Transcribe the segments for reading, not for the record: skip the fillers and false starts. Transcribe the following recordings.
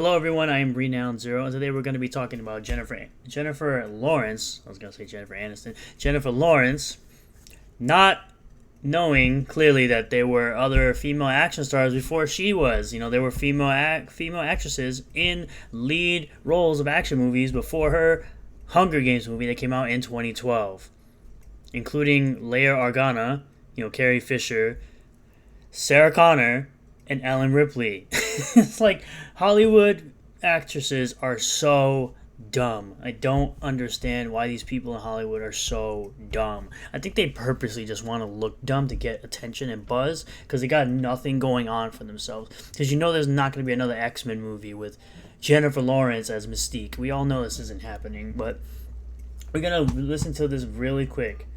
Hello everyone, I am Renowned Zero, and today we're going to be talking about Jennifer Lawrence. I was going to say Jennifer Aniston. Jennifer Lawrence, not knowing clearly that there were other female action stars before she was. There were female actresses in lead roles of action movies before her Hunger Games movie that came out in 2012, including Leia Organa, Carrie Fisher, Sarah Connor, and Ellen Ripley. It's like Hollywood actresses are so dumb. I don't understand why these people in Hollywood are so dumb. I think they purposely just want to look dumb to get attention and buzz because they got nothing going on for themselves. Because there's not going to be another X-Men movie with Jennifer Lawrence as Mystique. We all know this isn't happening, but we're going to listen to this really quick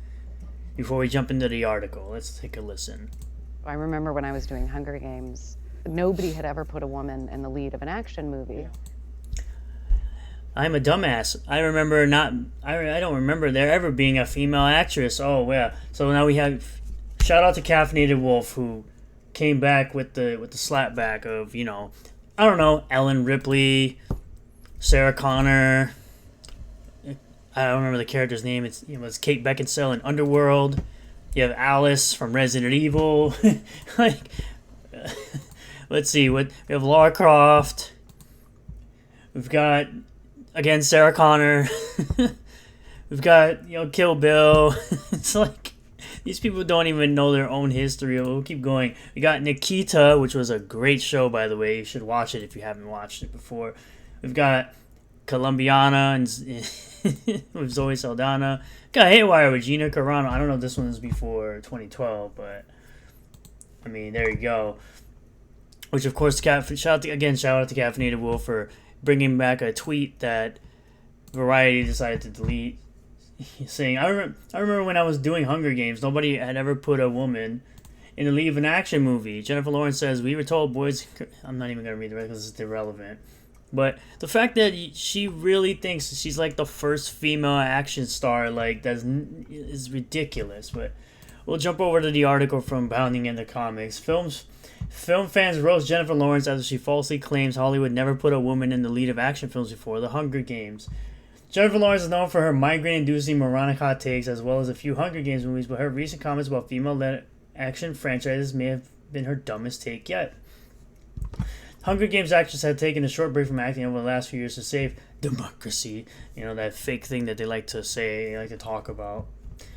before we jump into the article. Let's take a listen. I remember when I was doing Hunger Games, nobody had ever put a woman in the lead of an action movie. I'm a dumbass. I don't remember there ever being a female actress. Oh yeah. So now we have. Shout out to Caffeinated Wolf who came back with the slapback of I don't know, Ellen Ripley, Sarah Connor. I don't remember the character's name. It's Kate Beckinsale in Underworld. You have Alice from Resident Evil. Like, let's see. We have Lara Croft. We've got, again, Sarah Connor. We've got, Kill Bill. It's like, these people don't even know their own history. We'll keep going. We got Nikita, which was a great show, by the way. You should watch it if you haven't watched it before. We've got Colombiana and with Zoe Saldana. Got Haywire with Gina Carano. I don't know if this one is before 2012, but I mean, there you go. Which, of course, shout out to Caffeinated Wolf for bringing back a tweet that Variety decided to delete, saying, I remember when I was doing Hunger Games, nobody had ever put a woman in the lead of an action movie. Jennifer Lawrence says, we were told boys... I'm not even going to read the rest because it's irrelevant. But the fact that she really thinks she's like the first female action star, like, is ridiculous. But we'll jump over to the article from Bounding into Comics. Film fans roast Jennifer Lawrence after she falsely claims Hollywood never put a woman in the lead of action films before The Hunger Games. Jennifer Lawrence is known for her migraine-inducing moronic hot takes as well as a few Hunger Games movies, but her recent comments about female-led action franchises may have been her dumbest take yet. Hunger Games actress had taken a short break from acting over the last few years to save democracy. That fake thing that they like to say, they like to talk about.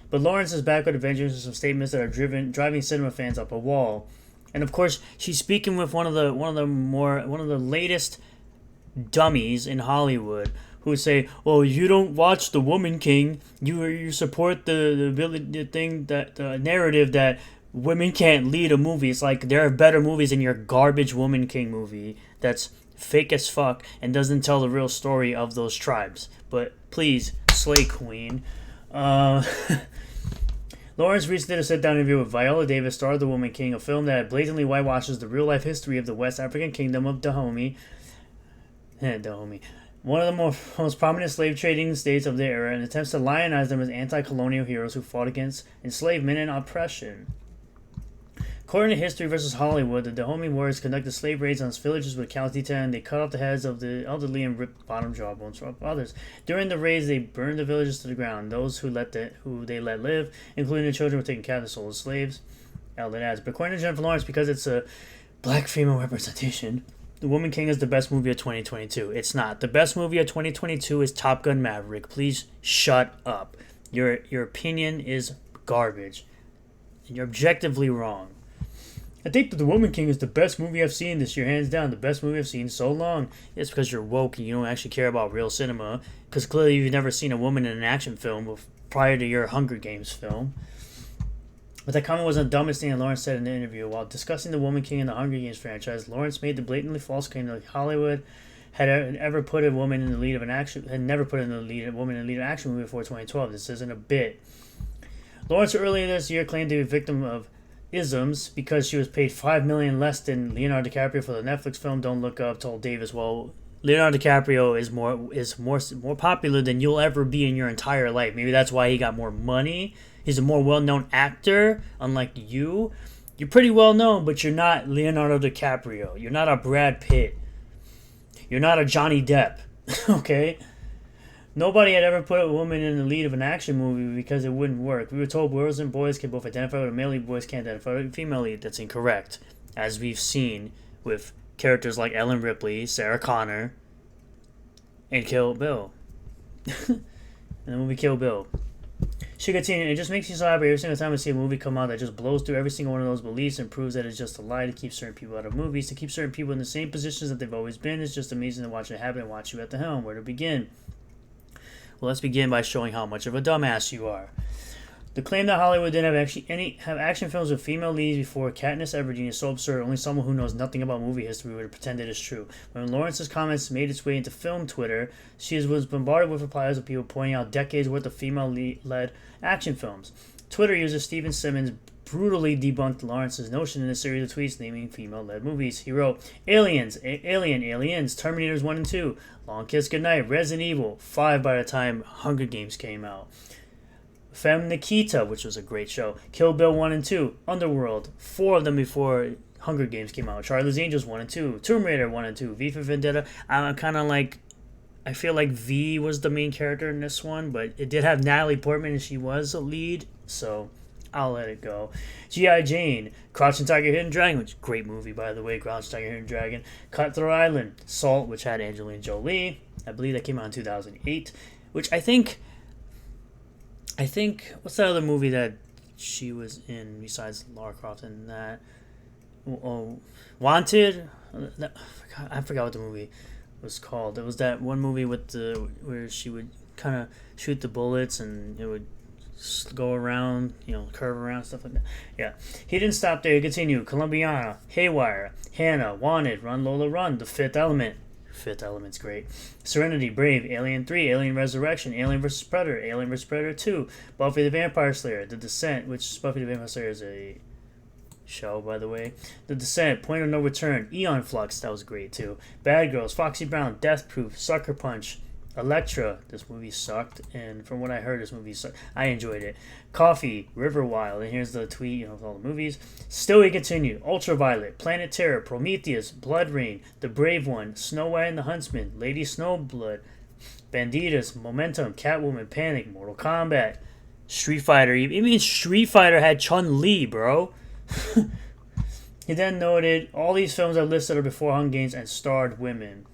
But Lawrence is back with a vengeance with some statements that are driving cinema fans up a wall. And of course, she's speaking with one of the latest dummies in Hollywood who say, "Oh, you don't watch The Woman King. You support the narrative that women can't lead a movie. It's like there are better movies than your garbage Woman King movie that's fake as fuck and doesn't tell the real story of those tribes. But please, slay queen." Lawrence recently did a sit-down interview with Viola Davis, star of The Woman King, a film that blatantly whitewashes the real-life history of the West African kingdom of Dahomey. Dahomey. One of the most prominent slave trading states of their era, and attempts to lionize them as anti-colonial heroes who fought against enslavement and oppression. According to History vs. Hollywood, the Dahomey warriors conducted slave raids on villages with cows detained. They cut off the heads of the elderly and ripped bottom jawbones from others. During the raids, they burned the villages to the ground. Those who they let live, including the children, were taken captive as sold as slaves. Eldred adds. But according to Jennifer Lawrence, because it's a black female representation, The Woman King is the best movie of 2022. It's not. The best movie of 2022 is Top Gun Maverick. Please shut up. Your opinion is garbage. And you're objectively wrong. I think that The Woman King is the best movie I've seen this year, hands down. The best movie I've seen so long. It's because you're woke and you don't actually care about real cinema. Because clearly you've never seen a woman in an action film prior to your Hunger Games film. But that comment was the dumbest thing that Lawrence said in the interview. While discussing The Woman King and the Hunger Games franchise, Lawrence made the blatantly false claim that Hollywood had ever put a woman in the lead of an action had never put a woman in the lead of an action movie before 2012. This isn't a bit. Lawrence earlier this year claimed to be a victim of isms because she was paid $5 million less than Leonardo DiCaprio for the Netflix film Don't Look Up. Told Davis, "Well, Leonardo DiCaprio is more popular than you'll ever be in your entire life. Maybe that's why he got more money. He's a more well-known actor, unlike you. You're pretty well known, but you're not Leonardo DiCaprio. You're not a Brad Pitt. You're not a Johnny Depp, okay? Nobody had ever put a woman in the lead of an action movie because it wouldn't work. We were told girls and boys can both identify with a male lead, boys can't identify with a female lead. That's incorrect, as we've seen with characters like Ellen Ripley, Sarah Connor, and Kill Bill. And the movie Kill Bill. She continued, it just makes me so happy every single time I see a movie come out that just blows through every single one of those beliefs and proves that it's just a lie to keep certain people out of movies, to keep certain people in the same positions that they've always been. It's just amazing to watch it happen and watch you at the helm. Where to begin? Well, let's begin by showing how much of a dumbass you are. The claim that Hollywood didn't have action films with female leads before Katniss Everdeen is so absurd. Only someone who knows nothing about movie history would pretend it is true. When Lawrence's comments made its way into film Twitter, she was bombarded with replies of people pointing out decades worth of female-led action films. Twitter user Steven Simmons brutally debunked Lawrence's notion in a series of tweets naming female-led movies. He wrote, Aliens, Aliens, Terminators 1 and 2, Long Kiss Goodnight, Resident Evil, 5 by the time Hunger Games came out. Femme Nikita, which was a great show. Kill Bill 1 and 2. Underworld, 4 of them before Hunger Games came out. Charlie's Angels 1 and 2. Tomb Raider 1 and 2. V for Vendetta. I'm kind of like, I feel like V was the main character in this one, but it did have Natalie Portman and she was a lead, so I'll let it go. G.I. Jane, Crouching Tiger, Hidden Dragon, which is a great movie, by the way. Crouching Tiger, Hidden Dragon. Cutthroat Island. Salt, which had Angelina Jolie. I believe that came out in 2008, which I think, what's that other movie that she was in besides Lara Croft and that? Oh, Wanted? I forgot what the movie was called. It was that one movie with where she would kind of shoot the bullets and it would go around, curve around, stuff like that. Yeah. He didn't stop there. He continued. Columbiana, Haywire, Hannah, Wanted, Run Lola Run, The Fifth Element. Fifth Element's great. Serenity, Brave, Alien 3, Alien Resurrection, Alien vs. Predator, Alien vs. Predator 2, Buffy the Vampire Slayer, The Descent, which Buffy the Vampire Slayer is a show, by the way. The Descent, Point of No Return, Eon Flux, that was great too. Bad Girls, Foxy Brown, Death Proof, Sucker Punch, Elektra, this movie sucked, and from what I heard, this movie sucked. I enjoyed it. Coffee, River Wild, and here's the tweet, of all the movies. Still he continued. Ultraviolet, Planet Terror, Prometheus, Blood Rain, The Brave One, Snow White and the Huntsman, Lady Snowblood, Banditas, Momentum, Catwoman, Panic, Mortal Kombat, Street Fighter. Even Street Fighter had Chun-Li, bro. He then noted, all these films are listed are before Hunger Games and starred women.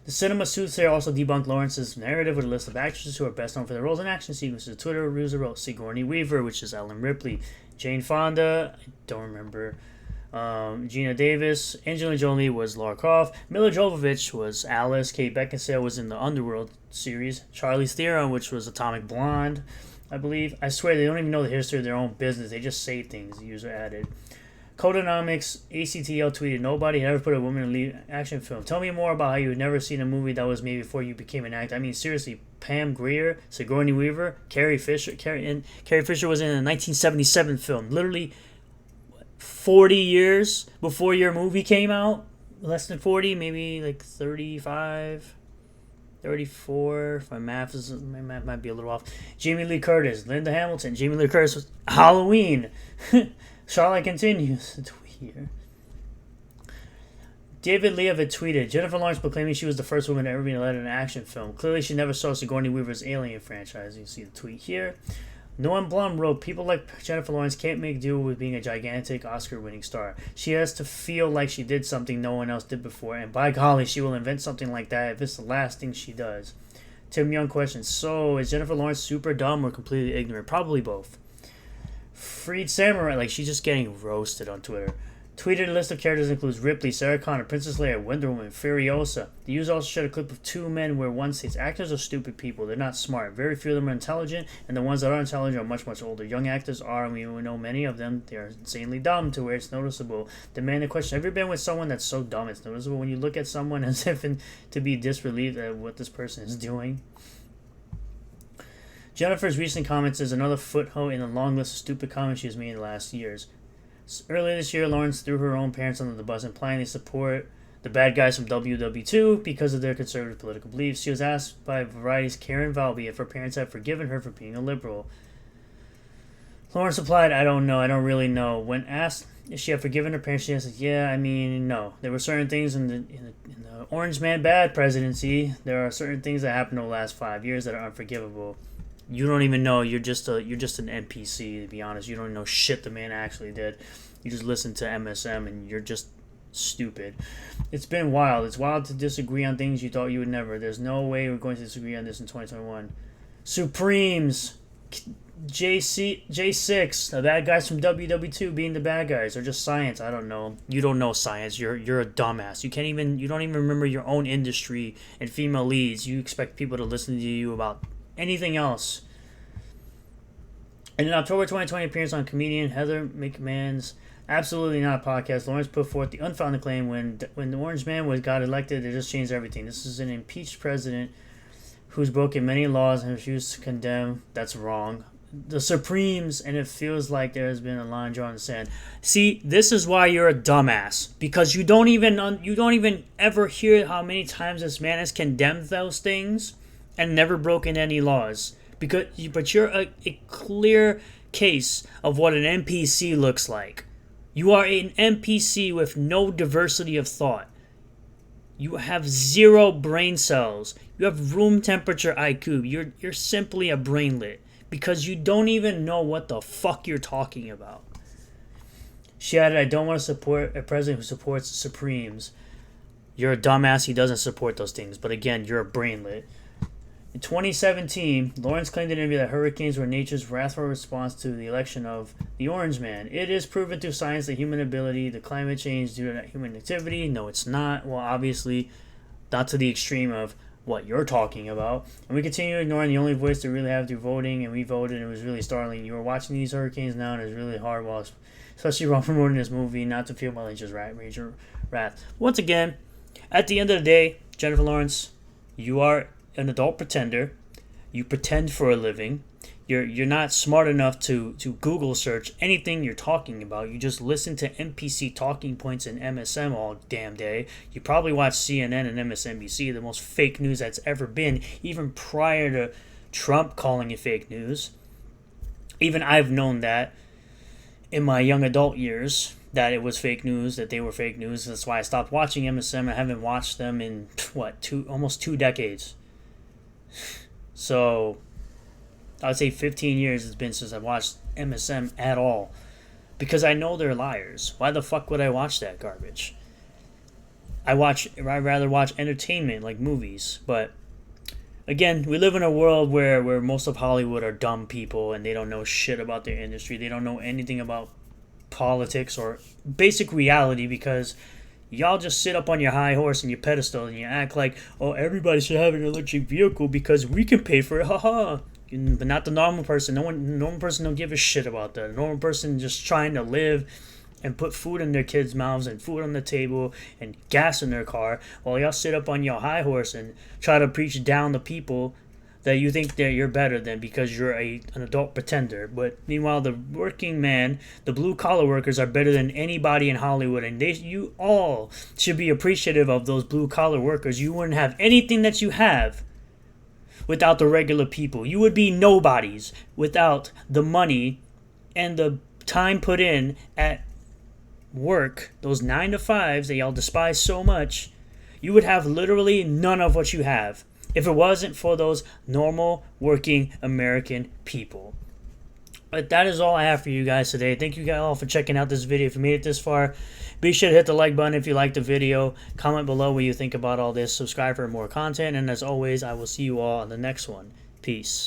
The Cinema Soothsayer also debunked Lawrence's narrative with a list of actresses who are best known for their roles in action sequences. Twitter user wrote Sigourney Weaver, which is Ellen Ripley, Jane Fonda, I don't remember, Gina Davis, Angelina Jolie was Lara Croft, Mila Jovovich was Alice, Kate Beckinsale was in the Underworld series, Charlize Theron, which was Atomic Blonde, I believe. I swear they don't even know the history of their own business. They just say things, the user added. Codenomics ACTL tweeted, nobody had ever put a woman in a lead action film. Tell me more about how you had never seen a movie that was made before you became an actor. I mean, seriously, Pam Grier, Sigourney Weaver, Carrie Fisher. Carrie Fisher was in a 1977 film. Literally 40 years before your movie came out. Less than 40, maybe like 35, 34. If my math might be a little off. Jamie Lee Curtis, Linda Hamilton. Jamie Lee Curtis was Halloween. Charlotte continues to tweet here. David Leavitt tweeted, Jennifer Lawrence proclaiming she was the first woman to ever be led in an action film. Clearly she never saw Sigourney Weaver's Alien franchise. You see the tweet here. Noam Blum wrote, people like Jennifer Lawrence can't make do with being a gigantic Oscar-winning star. She has to feel like she did something no one else did before, and by golly, she will invent something like that if it's the last thing she does. Tim Young questions, so is Jennifer Lawrence super dumb or completely ignorant? Probably both. Freed Samurai, like she's just getting roasted on Twitter. Tweeted a list of characters includes Ripley, Sarah Connor, Princess Leia, Wonder Woman, Furiosa. The user also shared a clip of two men where one states, actors are stupid people, they're not smart. Very few of them are intelligent, and the ones that are intelligent are much, much older. Young actors are, and we know many of them, they are insanely dumb to where it's noticeable. Demand a question, have you been with someone that's so dumb it's noticeable? When you look at someone as if to be disbelieved at what this person is doing. Jennifer's recent comments is another foothold in the long list of stupid comments she has made in the last years. Earlier this year, Lawrence threw her own parents under the bus, implying they support the bad guys from WW2 because of their conservative political beliefs. She was asked by Variety's Karen Valby if her parents had forgiven her for being a liberal. Lawrence replied, I don't know. I don't really know. When asked if she had forgiven her parents, she said, yeah, I mean, no. There were certain things in the Orange Man bad presidency. There are certain things that happened over the last 5 years that are unforgivable. You don't even know. You're just an NPC, to be honest. You don't know shit the man actually did. You just listen to MSM and you're just stupid. It's been wild. It's wild to disagree on things you thought you would never. There's no way we're going to disagree on this in 2021. Supremes, J6, the bad guys from WW2 being the bad guys, or just science. I don't know. You don't know science. You're a dumbass. You don't even remember your own industry and female leads. You expect people to listen to you about anything else. In an October 2020 appearance on comedian Heather McMahon's Absolutely Not podcast, Lawrence put forth the unfounded claim when the Orange Man got elected, they just changed everything. This is an impeached president who's broken many laws and refused to condemn. That's wrong. The Supremes, and it feels like there has been a line drawn in the sand. See, this is why you're a dumbass, because you don't even ever hear how many times this man has condemned those things and never broken any laws. But you're a clear case of what an NPC looks like. You are an NPC with no diversity of thought. You have 0 brain cells. You have room temperature IQ. You're simply a brainlet because you don't even know what the fuck you're talking about. She added, I don't want to support a president who supports Supremes. You're a dumbass. He doesn't support those things. But again, you're a brainlet. In 2017, Lawrence claimed in an interview that hurricanes were nature's wrathful response to the election of the Orange Man. It is proven through science that human ability, the climate change due to human activity. No, it's not. Well, obviously, not to the extreme of what you're talking about. And we continue ignoring the only voice to really have through voting, and we voted, and it was really startling. You were watching these hurricanes now, and it's really hard, especially while promoting this movie, not to feel Malaysia's major wrath. Once again, at the end of the day, Jennifer Lawrence, you are an adult pretender. You pretend for a living. You're not smart enough to Google search anything you're talking about. You just listen to NPC talking points in MSM all damn day. You probably watch CNN and MSNBC, the most fake news that's ever been, even prior to Trump calling it fake news. Even I've known that in my young adult years, that it was fake news, that they were fake news. That's why I stopped watching MSM. I haven't watched them in, almost 2 decades. So, I would say 15 years it's been since I've watched MSM at all. Because I know they're liars. Why the fuck would I watch that garbage? I'd rather watch entertainment like movies. But, again, we live in a world where most of Hollywood are dumb people and they don't know shit about their industry. They don't know anything about politics or basic reality because y'all just sit up on your high horse and your pedestal and you act like, oh, everybody should have an electric vehicle because we can pay for it, haha. But not the normal person. Normal person don't give a shit about that. A normal person just trying to live and put food in their kids' mouths and food on the table and gas in their car while y'all sit up on your high horse and try to preach down the people that you think that you're better than because you're an adult pretender. But meanwhile, the working man, the blue-collar workers are better than anybody in Hollywood. And you all should be appreciative of those blue-collar workers. You wouldn't have anything that you have without the regular people. You would be nobodies without the money and the time put in at work, those 9 to 5s that y'all despise so much. You would have literally none of what you have if it wasn't for those normal working American people. But that is all I have for you guys today. Thank you guys all for checking out this video. If you made it this far, be sure to hit the like button if you liked the video. Comment below what you think about all this. Subscribe for more content. And as always, I will see you all on the next one. Peace.